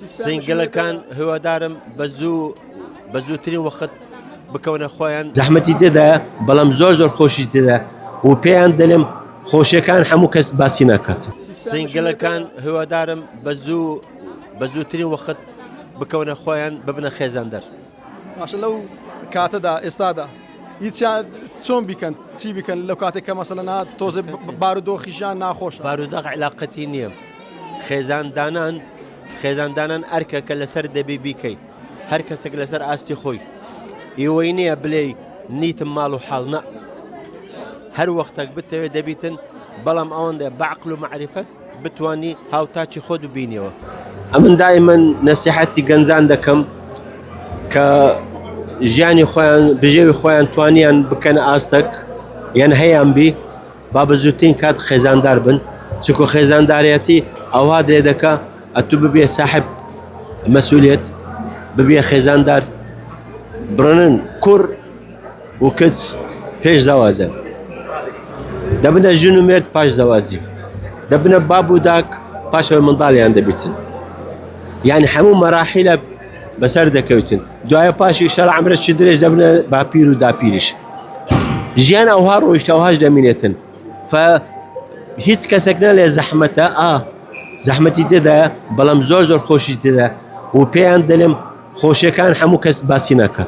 سنگلەکان هیوادارم بەزووترین وەخت بکەونە خۆیان زەحمەتی تێدایە بەڵام زۆر خۆشی تێدا و پێیان دەڵێم خۆشیەکان هەموو کەس باسی ناکات. سنگلەکان هیوادارم بەزووترین وەخت بکەونە خۆیان ببنە خێزاندەر. باشە لەو کاتەدا ئێستادا هیچیان چۆن بیکەن چی بیکەن لەو کاتێک کە مەسەلەنا تۆزێ بارودۆخیشان ناخۆشە بارودۆخ علاقەتی نییە خێزاندانان ئەرکە کە لەسەر دەبێ بیکەی هەر کەسێک لەسەر ئاستی خۆی ئێوەی نییە بلێ نیتم ماڵ و حاڵ نە هەر وەختێک بتەوێت دەبیتن بەڵام ئەوەندە بەعقل و معریفەت بتوانی هاوتاچی خۆت ببینیەوە. ئەمن دائیمەن نەسیحەتی گەنجان دەکەم کە ژیانی خۆیان بژێوی خۆیان توانیان بکەن ئاستەک یان هەیان بی با بەزووترین کات خێزاندار بن چونکە خێزاندارەتی ئەوها درێ دەکا ئەتوو ببێ ساحب مەسئولیەت ببێ خێزاندار بڕنن کوڕ و کچ پێش زەواجە دەبنە ژن و مێرد پاش زەواجی دەبنە باب و داک پاشەوەی منداڵیان دەبیتن یعنی هەموو مەراحیلە بەسەر دەکەوتن دوایە پاشی شەڕ عەمرەی درێژ دەبنە باپیر و داپیریش ژیان ئەوها ڕۆیشتە ئەوهاش دەمینێتن هیچ کەسێک نەڵێ زەحمەتە زەحمەتی تێدایە بەڵام زۆر خۆشی تێدا و پێیان دەڵێم خۆشیەکان هەموو کەس باسی ناکات.